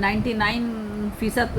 99%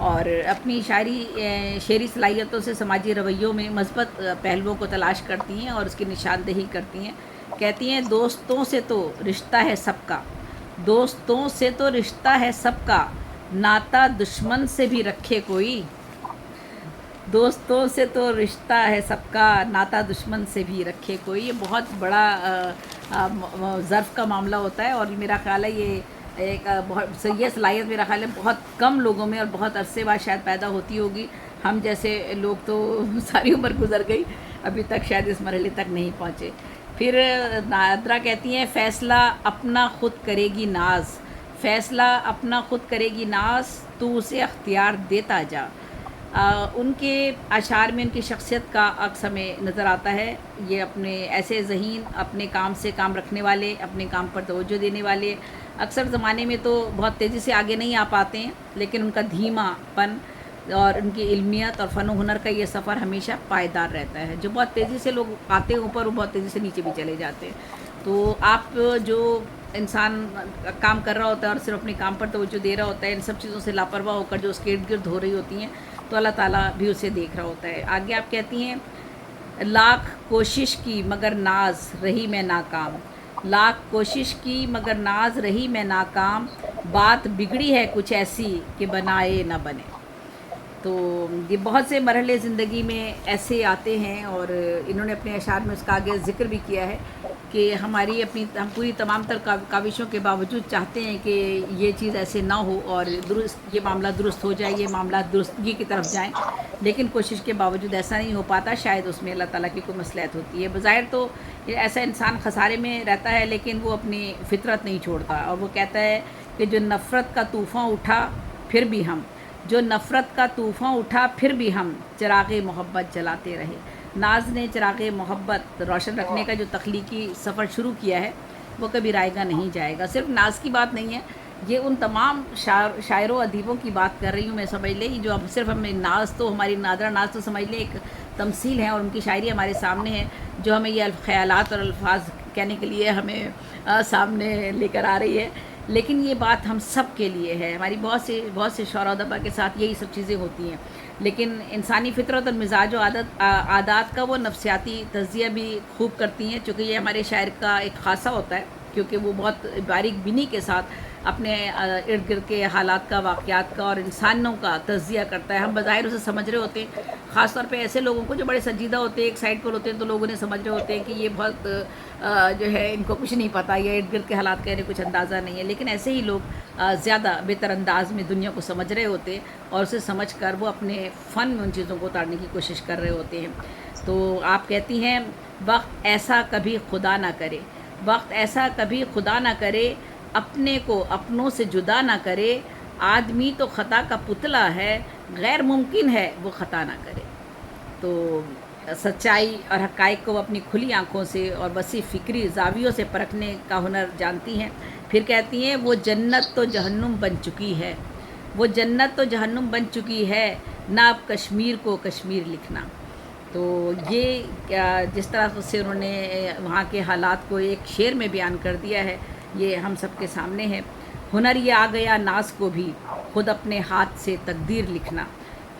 اور اپنی شعری صلاحیتوں سے سماجی رویوں میں مثبت پہلوؤں کو تلاش کرتی ہیں اور اس کی نشاندہی کرتی ہیں. کہتی ہیں دوستوں سے تو رشتہ ہے سب کا، دوستوں سے تو رشتہ ہے سب کا، ناتا دشمن سے بھی رکھے کوئی. دوستوں سے تو رشتہ ہے سب کا، ناتا دشمن سے بھی رکھے کوئی. یہ بہت بڑا ظرف کا معاملہ ہوتا ہے، اور میرا خیال ہے یہ ایک بہت یہ صلاحیت میرا خیال ہے بہت کم لوگوں میں اور بہت عرصے بعد شاید پیدا ہوتی ہوگی. ہم جیسے لوگ تو ساری عمر گزر گئی، ابھی تک شاید اس مرحلے تک نہیں پہنچے. پھر نادرا کہتی ہیں فیصلہ اپنا خود کرے گی ناز، فیصلہ اپنا خود کرے گی ناز، تو اسے اختیار دیتا جا. ان کے اشعار میں ان کی شخصیت کا عکس ہمیں نظر آتا ہے. یہ اپنے ایسے ذہین، اپنے کام سے کام رکھنے والے، اپنے کام پر توجہ دینے والے، اکثر زمانے میں تو بہت تیزی سے آگے نہیں آ پاتے ہیں، لیکن ان کا دھیما پن اور ان کی علمیت اور فن و ہنر کا یہ سفر ہمیشہ پائیدار رہتا ہے. جو بہت تیزی سے لوگ آتے ہیں اوپر، وہ بہت تیزی سے نیچے بھی چلے جاتے ہیں. تو آپ جو انسان کام کر رہا ہوتا ہے اور صرف اپنے کام پر توجہ دے رہا ہوتا ہے، ان سب چیزوں سے لاپرواہ ہو کر جو اس کے ارد گرد ہو رہی ہوتی ہیں، تو اللہ تعالیٰ بھی اسے دیکھ رہا ہوتا ہے. آگے آپ کہتی ہیں لاکھ کوشش کی مگر ناز رہی میں ناکام، لاکھ کوشش کی مگر ناز رہی میں ناکام، بات بگڑی ہے کچھ ایسی کہ بنائے نہ بنے. تو یہ بہت سے مرحلے زندگی میں ایسے آتے ہیں، اور انہوں نے اپنے اشعار میں اس کا آگے ذکر بھی کیا ہے کہ ہم پوری تمام تر کاوشوں کے باوجود چاہتے ہیں کہ یہ چیز ایسے نہ ہو اور یہ معاملہ درست ہو جائے، یہ معاملات درستگی کی طرف جائیں، لیکن کوشش کے باوجود ایسا نہیں ہو پاتا. شاید اس میں اللہ تعالیٰ کی کوئی مصلحت ہوتی ہے. بظاہر تو ایسا انسان خسارے میں رہتا ہے، لیکن وہ اپنی فطرت نہیں چھوڑتا، اور وہ کہتا ہے کہ جو نفرت کا طوفان اٹھا پھر بھی ہم، جو نفرت کا طوفان اٹھا پھر بھی ہم چراغ محبت جلاتے رہے. ناز نے چراغ محبت روشن رکھنے کا جو تخلیقی سفر شروع کیا ہے، وہ کبھی رائے گا نہیں جائے گا. صرف ناز کی بات نہیں ہے، یہ ان تمام شاعروں ادیبوں کی بات کر رہی ہوں میں. سمجھ لیں جو اب صرف ہمیں ناز تو ہماری نادرہ ناز تو سمجھ لیں ایک تمثیل ہے، اور ان کی شاعری ہمارے سامنے ہے جو ہمیں یہ خیالات اور الفاظ کہنے کے لیے ہمیں سامنے لے کر آ رہی ہے. لیکن یہ بات ہم سب کے لیے ہے. ہماری بہت سے شعراء ادبا کے ساتھ یہی سب چیزیں ہوتی ہیں، لیکن انسانی فطرت اور مزاج و عادات کا وہ نفسیاتی تجزیہ بھی خوب کرتی ہیں، چونکہ یہ ہمارے شاعر کا ایک خاصہ ہوتا ہے، کیونکہ وہ بہت باریک بینی کے ساتھ اپنے ارد گرد کے حالات کا، واقعات کا اور انسانوں کا تجزیہ کرتا ہے. ہم بظاہر اسے سمجھ رہے ہوتے ہیں، خاص طور پہ ایسے لوگوں کو جو بڑے سنجیدہ ہوتے ہیں، ایک سائڈ پر ہوتے ہیں، تو لوگ انہیں سمجھ رہے ہوتے ہیں کہ یہ بہت جو ہے ان کو کچھ نہیں پتہ، یا ارد گرد کے حالات کا انہیں کچھ اندازہ نہیں ہے. لیکن ایسے ہی لوگ زیادہ بہتر انداز میں دنیا کو سمجھ رہے ہوتے ہیں، اور اسے سمجھ کر وہ اپنے فن میں ان چیزوں کو اتارنے کی کوشش کر رہے ہوتے ہیں. تو آپ کہتی ہیں وقت ایسا کبھی خدا نہ کرے، وقت ایسا کبھی خدا نہ کرے، اپنے کو اپنوں سے جدا نہ کرے، آدمی تو خطا کا پتلا ہے، غیر ممکن ہے وہ خطا نہ کرے. تو سچائی اور حقائق کو وہ اپنی کھلی آنکھوں سے اور وسیع فکری زاویوں سے پرکھنے کا ہنر جانتی ہیں. پھر کہتی ہیں وہ جنت تو جہنم بن چکی ہے، وہ جنت تو جہنم بن چکی ہے، نہ اب کشمیر کو کشمیر لکھنا. تو یہ جس طرح سے انہوں نے وہاں کے حالات کو ایک شعر میں بیان کر دیا ہے، یہ ہم سب کے سامنے ہے. ہنر یہ آ گیا ناز کو بھی خود اپنے ہاتھ سے تقدیر لکھنا،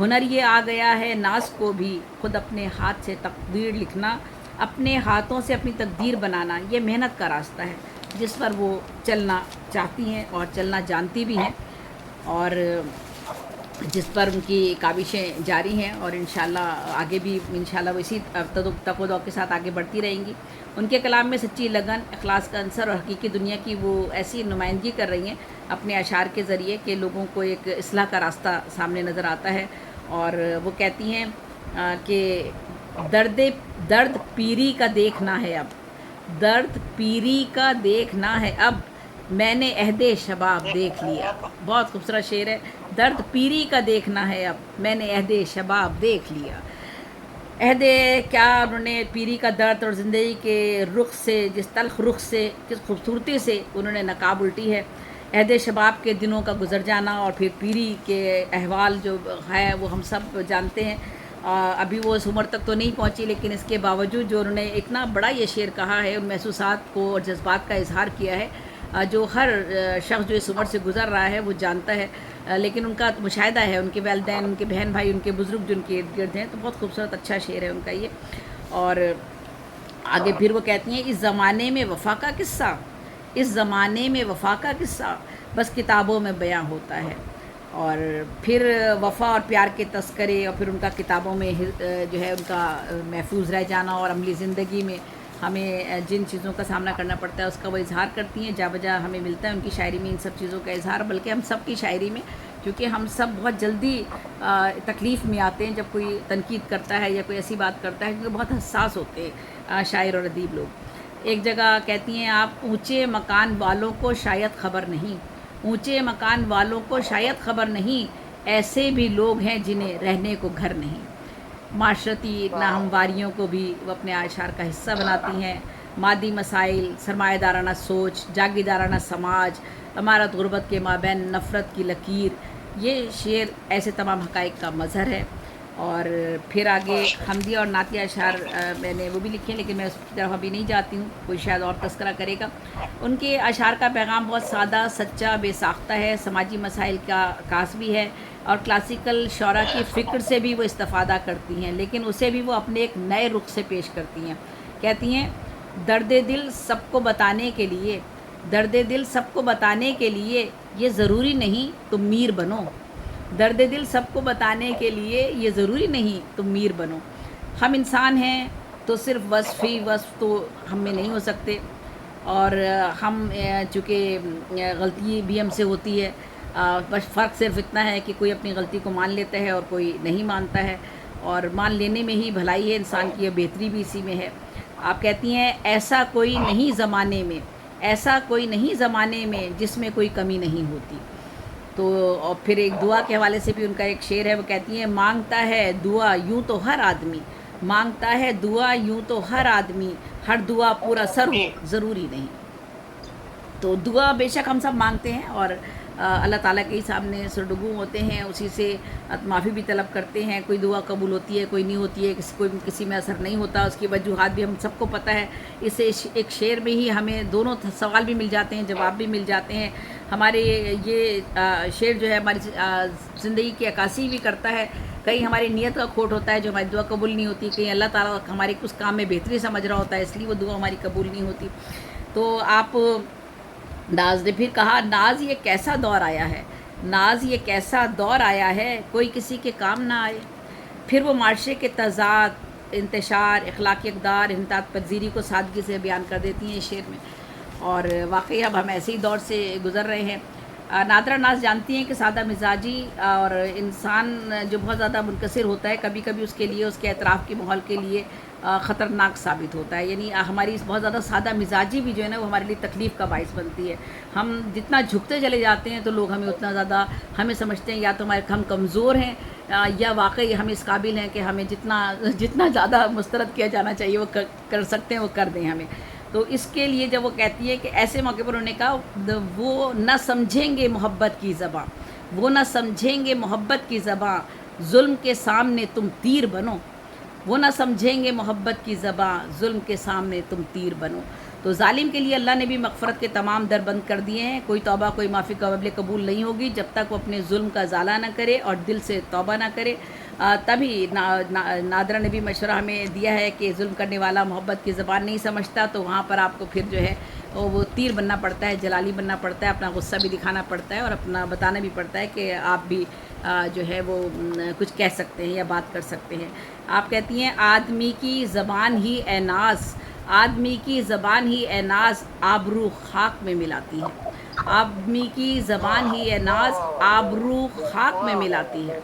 ہنر یہ آ گیا ہے ناز کو بھی خود اپنے ہاتھ سے تقدیر لکھنا. اپنے ہاتھوں سے اپنی تقدیر بنانا یہ محنت کا راستہ ہے جس پر وہ چلنا چاہتی ہیں اور چلنا جانتی بھی ہیں، اور جس پر ان کی کاوشیں جاری ہیں، اور انشاءاللہ آگے بھی انشاءاللہ وہ اسی تق و دو کے ساتھ آگے بڑھتی رہیں گی. ان کے کلام میں سچی لگن، اخلاص کا عنصر اور حقیقی دنیا کی وہ ایسی نمائندگی کر رہی ہیں اپنے اشعار کے ذریعے کہ لوگوں کو ایک اصلاح کا راستہ سامنے نظر آتا ہے. اور وہ کہتی ہیں کہ درد پیری کا دیکھنا ہے اب، درد پیری کا دیکھنا ہے اب، میں نے عہد شباب دیکھ لیا. بہت خوبصورت شعر ہے. درد پیری کا دیکھنا ہے اب، میں نے عہد شباب دیکھ لیا. عہد کیا انہوں نے پیری کا درد اور زندگی کے رخ سے، جس تلخ رخ سے، کس خوبصورتی سے انہوں نے نقاب الٹی ہے. عہد شباب کے دنوں کا گزر جانا اور پھر پیری کے احوال جو ہے وہ ہم سب جانتے ہیں. ابھی وہ اس عمر تک تو نہیں پہنچی، لیکن اس کے باوجود جو انہوں نے اتنا بڑا یہ شعر کہا ہے، ان محسوسات کو اور جذبات کا اظہار کیا ہے جو ہر شخص جو اس عمر سے گزر رہا ہے وہ جانتا ہے. لیکن ان کا مشاہدہ ہے، ان کے والدین، ان کے بہن بھائی، ان کے بزرگ جو ان کے ارد گرد ہیں، تو بہت خوبصورت اچھا شعر ہے ان کا یہ۔ اور آگے پھر وہ کہتی ہیں، اس زمانے میں وفا کا قصہ، اس زمانے میں وفا کا قصہ بس کتابوں میں بیاں ہوتا ہے۔ اور پھر وفا اور پیار کے تذکرے، اور پھر ان کا کتابوں میں جو ہے ان کا محفوظ رہ جانا، اور عملی زندگی میں ہمیں جن چیزوں کا سامنا کرنا پڑتا ہے اس کا وہ اظہار کرتی ہیں۔ جا بجا ہمیں ملتا ہے ان کی شاعری میں ان سب چیزوں کا اظہار، بلکہ ہم سب کی شاعری میں، کیونکہ ہم سب بہت جلدی تکلیف میں آتے ہیں جب کوئی تنقید کرتا ہے یا کوئی ایسی بات کرتا ہے، کیونکہ بہت حساس ہوتے ہیں شاعر اور ادیب لوگ۔ ایک جگہ کہتی ہیں آپ، اونچے مکان والوں کو شاید خبر نہیں، اونچے مکان والوں کو شاید خبر نہیں، ایسے بھی لوگ ہیں جنہیں رہنے کو گھر نہیں۔ معاشرتی ناہمواریوں کو بھی وہ اپنے اشعار کا حصہ بناتی ہیں۔ مادی مسائل، سرمایہ دارانہ سوچ، جاگیردارانہ سماج، عمارت غربت کے مابین نفرت کی لکیر، یہ شعر ایسے تمام حقائق کا مظہر ہے۔ اور پھر آگے حمدیہ اور نعتیہ اشعار میں نے وہ بھی لکھے ہیں، لیکن میں اس کی طرف ابھی نہیں جاتی ہوں، کوئی شاید اور تذکرہ کرے گا۔ ان کے اشعار کا پیغام بہت سادہ، سچا، بے ساختہ ہے، سماجی مسائل کا عکاس بھی ہے، اور کلاسیکل شعراء کی فکر سے بھی وہ استفادہ کرتی ہیں، لیکن اسے بھی وہ اپنے ایک نئے رخ سے پیش کرتی ہیں۔ کہتی ہیں، درد دل سب کو بتانے کے لیے، درد دل سب کو بتانے کے لیے یہ ضروری نہیں تم میر بنو، درد دل سب کو بتانے کے لیے یہ ضروری نہیں تم میر بنو، ہم انسان ہیں تو صرف وصف ہی وصف تو ہم میں نہیں ہو سکتے، اور ہم چونکہ غلطی بھی ہم سے ہوتی ہے، بس فرق صرف اتنا ہے کہ کوئی اپنی غلطی کو مان لیتا ہے اور کوئی نہیں مانتا ہے، اور مان لینے میں ہی بھلائی ہے انسان کی، بہتری بھی اسی میں ہے۔ آپ کہتی ہیں، ایسا کوئی نہیں زمانے میں، ایسا کوئی نہیں زمانے میں جس میں کوئی کمی نہیں ہوتی۔ تو اور پھر ایک دعا کے حوالے سے بھی ان کا ایک شعر ہے، وہ کہتی ہیں، مانگتا ہے دعا یوں تو ہر آدمی، مانگتا ہے دعا یوں تو ہر آدمی، ہر دعا پورا سر ہو ضروری نہیں۔ تو دعا بے شک ہم سب مانگتے ہیں، اور اللہ تعالیٰ کے ہی سامنے سرڈگو ہوتے ہیں، اسی سے معافی بھی طلب کرتے ہیں۔ کوئی دعا قبول ہوتی ہے، کوئی نہیں ہوتی ہے، کسی میں اثر نہیں ہوتا، اس کی وجوہات بھی ہم سب کو پتہ ہے۔ اس سے ایک شعر میں ہی ہمیں دونوں سوال بھی مل جاتے ہیں، جواب بھی مل جاتے ہیں۔ ہمارے یہ شعر جو ہے ہماری زندگی کی عکاسی بھی کرتا ہے۔ کہیں ہماری نیت کا کھوٹ ہوتا ہے جو ہماری دعا قبول نہیں ہوتی، کہیں اللہ تعالیٰ ہمارے اس کام میں بہتری سمجھ رہا ہوتا ہے، اس لیے وہ دعا ہماری قبول نہیں ہوتی۔ تو آپ ناز نے پھر کہا، ناز یہ کیسا دور آیا ہے، ناز یہ کیسا دور آیا ہے، کوئی کسی کے کام نہ آئے۔ پھر وہ معاشرے کے تضاد، انتشار، اخلاقی اقدار، انحطاط پذیری کو سادگی سے بیان کر دیتی ہیں اس شعر میں، اور واقعی اب ہم ایسے ہی دور سے گزر رہے ہیں۔ نادرہ ناز جانتی ہیں کہ سادہ مزاجی اور انسان جو بہت زیادہ منکسر ہوتا ہے، کبھی کبھی اس کے لیے، اس کے اعتراف کے ماحول کے لیے خطرناک ثابت ہوتا ہے۔ یعنی ہماری بہت زیادہ سادہ مزاجی بھی جو ہے نا، وہ ہمارے لیے تکلیف کا باعث بنتی ہے۔ ہم جتنا جھکتے چلے جاتے ہیں تو لوگ ہمیں اتنا زیادہ ہمیں سمجھتے ہیں یا تو ہم کمزور ہیں، یا واقعی ہم اس قابل ہیں کہ ہمیں جتنا زیادہ مسترد کیا جانا چاہیے وہ کر سکتے ہیں، وہ کر دیں ہمیں۔ تو اس کے لیے جب وہ کہتی ہے کہ ایسے موقع پر انہوں نے کہا، وہ نہ سمجھیں گے محبت کی زباں، وہ نہ سمجھیں گے محبت کی زباں، ظلم کے سامنے تم تیر بنو، وہ نہ سمجھیں گے محبت کی زباں، ظلم کے سامنے تم تیر بنو۔ تو ظالم کے لیے اللہ نے بھی مغفرت کے تمام در بند کر دیے ہیں۔ کوئی توبہ، کوئی معافی قابل قبول نہیں ہوگی جب تک وہ اپنے ظلم کا ازالہ نہ کرے اور دل سے توبہ نہ کرے۔ تبھی نادرہ نے بھی مشورہ ہمیں دیا ہے کہ ظلم کرنے والا محبت کی زبان نہیں سمجھتا، تو وہاں پر آپ کو پھر جو ہے وہ تیر بننا پڑتا ہے، جلالی بننا پڑتا ہے، اپنا غصہ بھی دکھانا پڑتا ہے، اور اپنا بتانا بھی پڑتا ہے کہ آپ بھی جو ہے وہ کچھ کہہ سکتے ہیں یا بات کر سکتے ہیں۔ آپ کہتی ہیں، آدمی کی زبان ہی اے ناز، آدمی کی زبان ہی اے ناز، آبرو خاک میں ملاتی ہے، آدمی کی زبان ہی اے ناز، آبرو خاک میں ملاتی ہے۔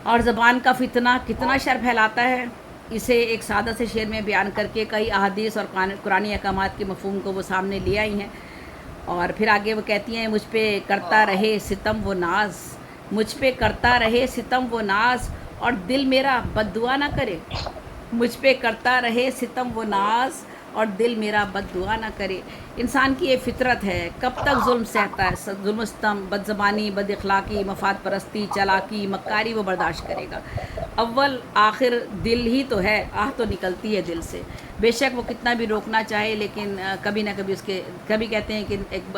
اور زبان کا فتنہ کتنا شر پھیلاتا ہے، اسے ایک سادہ سے شعر میں بیان کر کے کئی احادیث اور قرآنی احکامات کے مفہوم کو وہ سامنے لے آئی ہیں۔ اور پھر آگے وہ کہتی ہیں، مجھ پہ کرتا رہے ستم وہ ناز، مجھ پہ کرتا رہے ستم وہ ناز، اور دل میرا بد دعا نہ کرے، مجھ پہ کرتا رہے ستم وہ ناز، اور دل میرا بد دعا نہ کرے. انسان کی یہ فطرت ہے، کب تک ظلم سہتا ہے، ظلم و ستم، بد زبانی، بد اخلاقی، مفاد پرستی، چالاکی، مکاری وہ برداشت کرے گا. اول آخر دل ہی تو ہے، آہ تو نکلتی ہے دل سے. بے شک وہ کتنا بھی روکنا چاہے لیکن کبھی نہ کبھی اس کے، کبھی کہتے ہیں کہ ایک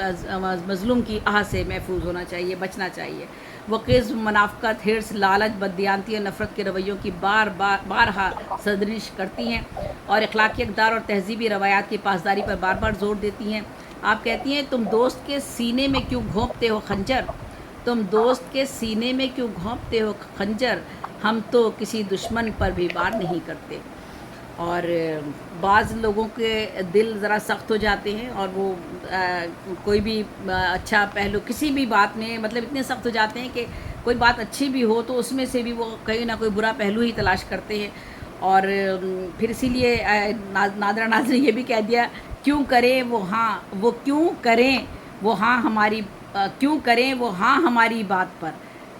مظلوم کی آہ سے محفوظ ہونا چاہیے، بچنا چاہیے. وہ قسم، منافقت، حرص، لالچ، بددیانتی اور نفرت کے رویوں کی بارہا سرزنش کرتی ہیں اور اخلاقی اقدار اور تہذیبی روایات کی پاسداری پر بار بار زور دیتی ہیں. آپ کہتی ہیں تم دوست کے سینے میں کیوں گھونپتے ہو خنجر، تم دوست کے سینے میں کیوں گھونپتے ہو خنجر، ہم تو کسی دشمن پر بھی وار نہیں کرتے. اور بعض لوگوں کے دل ذرا سخت ہو جاتے ہیں اور وہ کوئی بھی اچھا پہلو کسی بھی بات میں مطلب اتنے سخت ہو جاتے ہیں کہ کوئی بات اچھی بھی ہو تو اس میں سے بھی وہ کہیں نہ کوئی برا پہلو ہی تلاش کرتے ہیں. اور پھر اسی لیے نادرہ ناز نے یہ بھی کہہ دیا، کیوں کریں وہ ہاں، وہ کیوں کریں وہ ہاں ہماری، کیوں کریں وہ ہاں ہماری بات پر،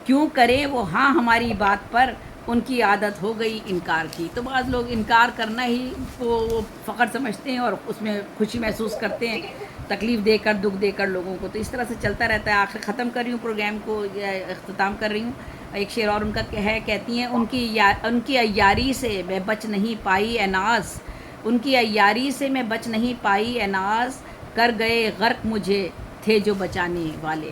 کیوں کریں وہ ہاں ہماری بات پر، ان کی عادت ہو گئی انکار کی. تو بعض لوگ انکار کرنا ہی وہ فخر سمجھتے ہیں اور اس میں خوشی محسوس کرتے ہیں، تکلیف دے کر، دکھ دے کر لوگوں کو. تو اس طرح سے چلتا رہتا ہے. آخر ختم کر رہی ہوں پروگرام کو، اختتام کر رہی ہوں. ایک شعر اور ان کا ہے، کہتی ہیں ان کی عیاری سے میں بچ نہیں پائی اے ناز، ان کی عیاری سے میں بچ نہیں پائی اے ناز، کر گئے غرق مجھے تھے جو بچانے والے.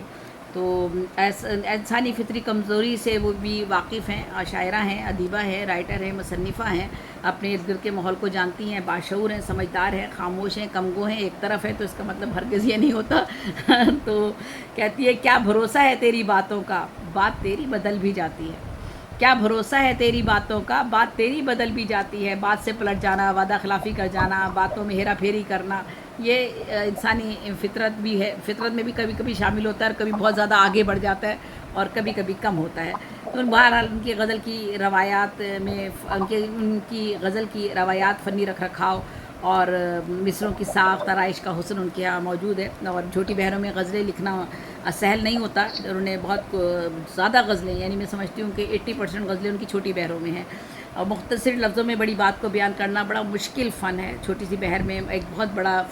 تو انسانی فطری کمزوری سے وہ بھی واقف ہیں، شاعرہ ہیں، ادیبہ ہیں، رائٹر ہیں، مصنفہ ہیں، اپنے ارد گرد کے ماحول کو جانتی ہیں، باشعور ہیں، سمجھدار ہیں، خاموش ہیں، کم گو ہیں ایک طرف ہے تو اس کا مطلب ہرگز یہ نہیں ہوتا. تو کہتی ہے کیا بھروسہ ہے تیری باتوں کا، بات تیری بدل بھی جاتی ہے. کیا بھروسہ ہے تیری باتوں کا، بات تیری بدل بھی جاتی ہے. بات سے پلٹ جانا، وعدہ خلافی کر جانا، باتوں میں ہیرا پھیری کرنا، یہ انسانی فطرت بھی ہے. فطرت میں بھی کبھی کبھی شامل ہوتا ہے اور کبھی بہت زیادہ آگے بڑھ جاتا ہے اور کبھی کبھی کم ہوتا ہے. تو بہرحال ان کی غزل کی روایات میں ان کی غزل کی روایات، فنی رکھ رکھاؤ اور مصروں کی ساخت، آرائش کا حسن ان کے یہاں موجود ہے. اور چھوٹی بہروں میں غزلیں لکھنا سہل نہیں ہوتا. انہوں نے بہت زیادہ غزلیں، یعنی میں سمجھتی ہوں کہ 80% غزلیں ان کی چھوٹی بہروں میں ہیں. اور مختصر لفظوں میں بڑی بات کو بیان کرنا بڑا مشکل فن ہے. چھوٹی سی بہر میں ایک بہت بڑا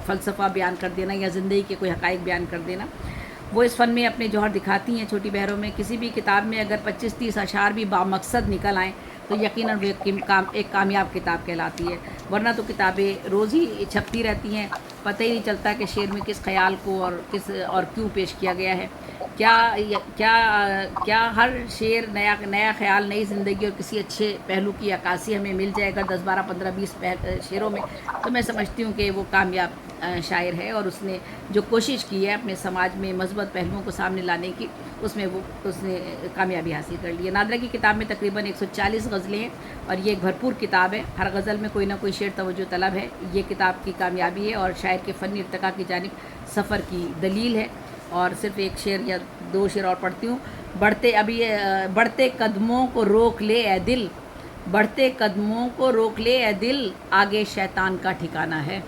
فلسفہ بیان کر دینا یا زندگی کے کوئی حقائق بیان کر دینا، وہ اس فن میں اپنے جوہر دکھاتی ہیں. چھوٹی بہروں میں کسی بھی کتاب میں اگر 25-30 اشعار بھی بامقصد نکل آئیں تو یقیناً وہ ایک کامیاب کتاب کہلاتی ہے. ورنہ تو کتابیں روز ہی چھپتی رہتی ہیں، پتہ ہی نہیں چلتا کہ شعر میں کس خیال کو اور کیوں پیش کیا گیا ہے. کیا ہر شعر نیا خیال، نئی زندگی اور کسی اچھے پہلو کی عکاسی ہمیں مل جائے گا 10 12 15 20 شعروں میں، تو میں سمجھتی ہوں کہ وہ کامیاب شاعر ہے اور اس نے جو کوشش کی ہے اپنے سماج میں مثبت پہلوؤں کو سامنے لانے کی، اس نے کامیابی حاصل کر لی ہے. نادرہ کی کتاب میں تقریباً 140 غزلیں ہیں اور یہ ایک بھرپور کتاب ہے. ہر غزل میں کوئی نہ کوئی شعر توجہ طلب ہے. یہ کتاب کی کامیابی ہے اور شاعر کے فنی ارتقاء کی جانب سفر کی دلیل ہے. اور صرف ایک شعر یا 2 شعر اور پڑھتی ہوں. بڑھتے قدموں کو روک لے اے دل، بڑھتے قدموں کو روک لے اے دل، آگے شیطان کا ٹھکانہ ہے.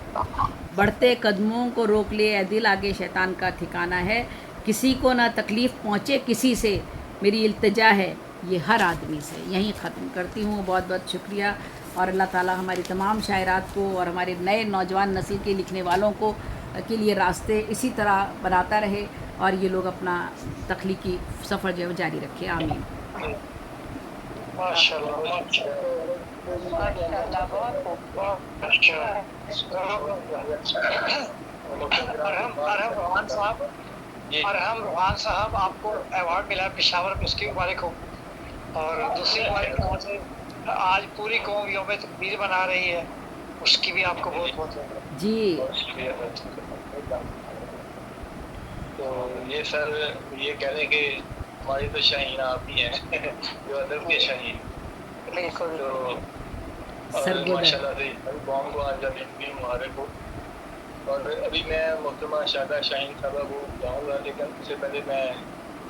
بڑھتے قدموں کو روک لے اے دل، آگے شیطان کا ٹھکانہ ہے. کسی کو نہ تکلیف پہنچے کسی سے، میری التجا ہے یہ ہر آدمی سے. یہیں ختم کرتی ہوں. بہت بہت شکریہ. اور اللہ تعالیٰ ہماری تمام شاعرات کو اور ہمارے نئے نوجوان نسل کے لکھنے والوں کو کے لیے راستے اسی طرح بناتا رہے اور یہ لوگ اپنا تخلیقی سفر جو ہے وہ جاری رکھے. آمین. ماشاء اللہ، ماشاءاللہ، بہت خوب. ارحم روحان صاحب، آپ کو ایوارڈ ملا پشاور میں، اس کی مبارک ہو. اور دوسری مبارک آج پوری قوم یوم تکبیر منا رہی ہے، اس کی بھی آپ کو بہت بہت جی. تو یہ سر یہ کہہ رہے کہ ہماری تو شاہین آپ ہی ہیں جو ادب کے شاہین. بالکل. تو ماشاء اللہ سے قوم کو آج مبارک ہو. اور ابھی میں محترمہ شادہ شاہین صاحبہ کو جاؤں گا، لیکن اس سے پہلے میں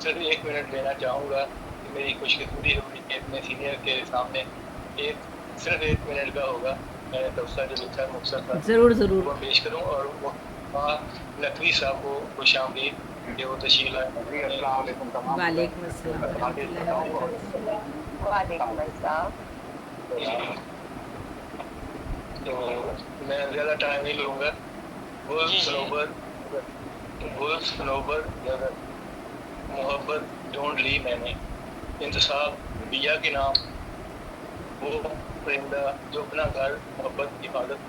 صرف 1 منٹ دینا چاہوں گا کہ میری خوش قسمتی ہوگی کہ اپنے سینئر کے سامنے صرف 1 منٹ کا ہوگا. میں نے تبصرہ جو لکھا ہے مختصر ضرور وہ پیش کروں اور وہ نقوی صاحب کو خوش آمدید کہ وہ تشریف لائے. السلام علیکم تمام. وعلیکم السلام ورحمۃ اللہ وبرکاتہ. وعلیکم السلام. تو میں زیادہ ٹائم نہیں لوں گا. ولف سنوبر محبت ڈھونڈ لی میں نے، انتصاب بیا کے نام، وہ پرندہ جو اپنا گھر محبت حفاظت